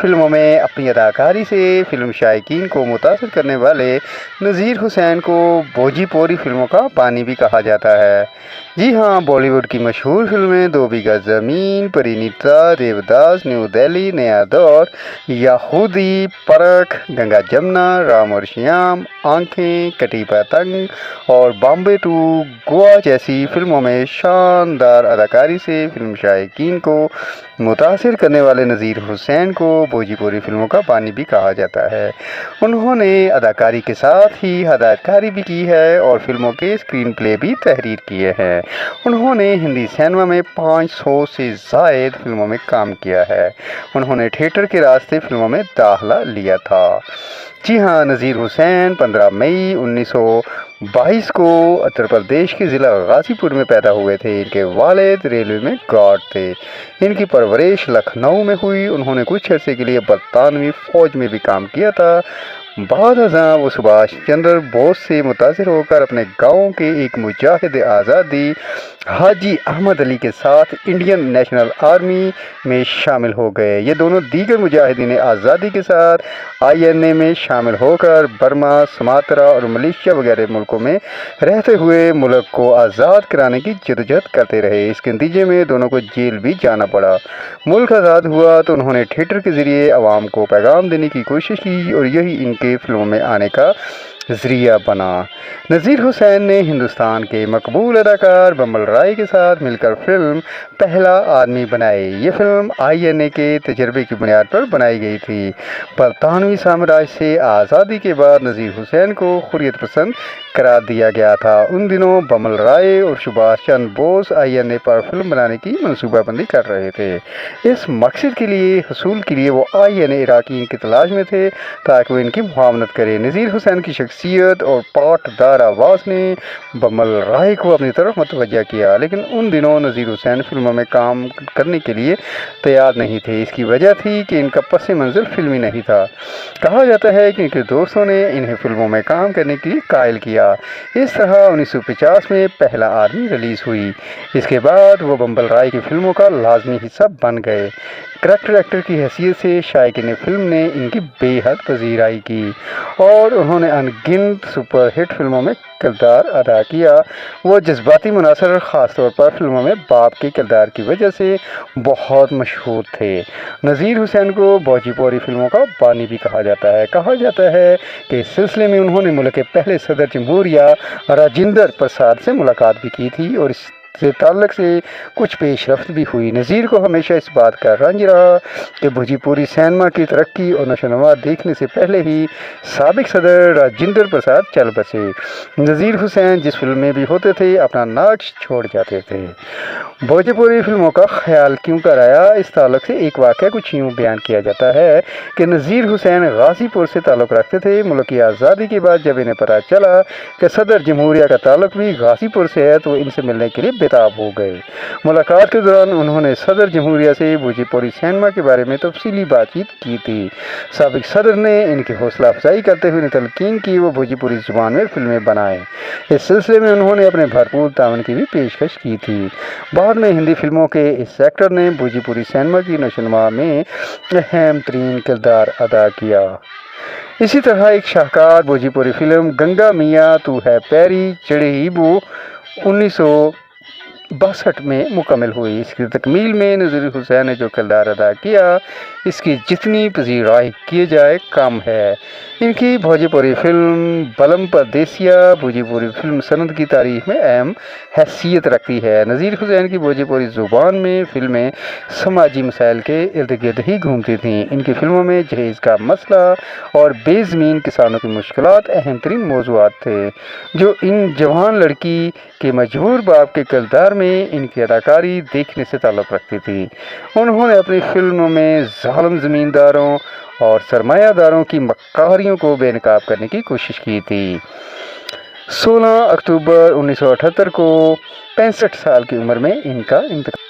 فلموں میں اپنی اداکاری سے فلم شائقین کو متاثر کرنے والے نذیر حسین کو بھوجی پوری فلموں کا بانی بھی کہا جاتا ہے۔ جی ہاں، بالی ووڈ کی مشہور فلمیں 2 بیگھہ زمین، پرینیتا، دیوداس، نیو دہلی، نیا دور، یہودی، پرکھ، گنگا جمنا، رام اور شیام، آنکھیں، کٹی پتنگ اور بامبے ٹو گوا جیسی فلموں میں شاندار اداکاری سے فلم شائقین کو متاثر کرنے والے نذیر حسین کو بھوجی پوری فلموں کا بانی بھی کہا جاتا ہے۔ انہوں نے اداکاری کے ساتھ ہی ہدایتکاری بھی کی ہے اور فلموں کے اسکرین پلے بھی تحریر کیے ہیں۔ انہوں نے ہندی سینما میں 500 سے زائد فلموں میں کام کیا ہے۔ انہوں نے تھیٹر کے راستے فلموں میں داخلہ لیا تھا۔ جی ہاں، نذیر حسین 15 مئی 1922 کو اتر پردیش کے ضلع غازی پور میں پیدا ہوئے تھے۔ ان کے والد ریلوے میں گارڈ تھے۔ ان کی پرورش لکھنؤ میں ہوئی۔ انہوں نے کچھ عرصے کے لیے برطانوی فوج میں بھی کام کیا تھا۔ بعد ازاں وہ سبھاش چندر بوس سے متاثر ہو کر اپنے گاؤں کے ایک مجاہد آزادی حاجی احمد علی کے ساتھ انڈین نیشنل آرمی میں شامل ہو گئے۔ یہ دونوں دیگر مجاہدین آزادی کے ساتھ INA میں شامل ہو کر برما، سماترا اور ملیشیا وغیرہ ملکوں میں رہتے ہوئے ملک کو آزاد کرانے کی جدوجہد کرتے رہے۔ اس کے نتیجے میں دونوں کو جیل بھی جانا پڑا۔ ملک آزاد ہوا تو انہوں نے تھیٹر کے ذریعے عوام کو پیغام دینے کی کوشش کی اور یہی ان کے فلموں میں آنے کا ذریعہ بنا۔ نذیر حسین نے ہندوستان کے مقبول اداکار بمبل رائے کے ساتھ مل کر فلم پہلا آدمی بنائی۔ یہ فلم INA کے تجربے کی بنیاد پر بنائی گئی تھی۔ برطانوی سامراج سے آزادی کے بعد نذیر حسین کو حریت پسند قرار دیا گیا تھا۔ ان دنوں بمبل رائے اور سبھاش چندر بوس INA پر فلم بنانے کی منصوبہ بندی کر رہے تھے۔ اس مقصد کے لیے حصول کے لیے وہ INA اراکین کی تلاش میں تھے تاکہ وہ ان کی معاونت کرے۔ نذیر حسین کی شخصیت اور پاٹدار آواز نے بمبل رائے کو اپنی طرف متوجہ کیا، لیکن ان دنوں نذیر حسین فلموں میں کام کرنے کے لیے تیار نہیں تھے۔ اس کی وجہ تھی کہ ان کا پس منظر فلمی نہیں تھا۔ کہا جاتا ہے کہ ان کے دوستوں نے انہیں فلموں میں کام کرنے کے لیے قائل کیا۔ اس طرح 1950 میں پہلا آدمی ریلیز ہوئی۔ اس کے بعد وہ بمبل رائے کی فلموں کا لازمی حصہ بن گئے۔ کریکٹر ایکٹر کی حیثیت سے شائقین فلم نے ان کی بے حد پذیرائی کی اور انہوں نے ان گنت سپر ہٹ فلموں میں کردار ادا کیا۔ وہ جذباتی مناظر، خاص طور پر فلموں میں باپ کے کردار کی وجہ سے بہت مشہور تھے۔ نذیر حسین کو بھوجی پوری فلموں کا بانی بھی کہا جاتا ہے۔ کہا جاتا ہے کہ اس سلسلے میں انہوں نے ملک کے پہلے صدر جمہوریہ راجندر پرساد سے ملاقات بھی کی تھی اور اس سے تعلق سے کچھ پیش رفت بھی ہوئی۔ نذیر کو ہمیشہ اس بات کا رنج رہا کہ بھوجی پوری سینما کی ترقی اور نشو و نما دیکھنے سے پہلے ہی سابق صدر راجندر پرساد چل بسے۔ نذیر حسین جس فلم میں بھی ہوتے تھے اپنا نقش چھوڑ جاتے تھے۔ بھوجی پوری فلموں کا خیال کیوں کر آیا؟ اس تعلق سے ایک واقعہ کچھ یوں بیان کیا جاتا ہے کہ نذیر حسین غازی پور سے تعلق رکھتے تھے۔ ملک کی آزادی کے بعد جب انہیں پتہ چلا کہ صدر جمہوریہ کا تعلق بھی غازی پور سے ہے تو ان سے ملنے کے لیے بےتاب ہو گئے۔ ملاقات کے دوران انہوں نے صدر جمہوریہ سے بھوجی پوری سینما کے بارے میں تفصیلی بات چیت کی تھی۔ سابق صدر نے ان کی حوصلہ افزائی کرتے ہوئے تلقین کی وہ بھوجی پوری زبان میں فلمیں بنائیں۔ اس سلسلے میں انہوں نے اپنے بھرپور تعاون کی بھی پیشکش کی تھی۔ بعد میں ہندی فلموں کے اس سیکٹر نے بھوجی پوری سینما کی نشو و نما میں اہم ترین کردار ادا کیا۔ اسی طرح ایک شاہکار بھوجی پوری فلم گنگا میاں تو ہے پیری چڑھیبو 1962 میں مکمل ہوئی۔ اس کی تکمیل میں نذیر حسین نے جو کردار ادا کیا اس کی جتنی پذیرائی کی جائے کم ہے۔ ان کی بھوجی پوری فلم بلم پردیسیا بھوجی پوری فلم صنعت کی تاریخ میں اہم حیثیت رکھتی ہے۔ نذیر حسین کی بھوجی پوری زبان میں فلمیں سماجی مسائل کے ارد گرد ہی گھومتی تھیں۔ ان کی فلموں میں جہیز کا مسئلہ اور بے زمین کسانوں کی مشکلات اہم ترین موضوعات تھے، جو ان جوان لڑکی کے مجبور باپ کے کردار میں ان کی اداکاری دیکھنے سے تعلق رکھتی تھی۔ انہوں نے اپنی فلموں میں ظالم زمینداروں اور سرمایہ داروں کی مکاریوں کو بے نقاب کرنے کی کوشش کی تھی۔ 16 اکتوبر 1978 کو 65 سال کی عمر میں ان کا انتقال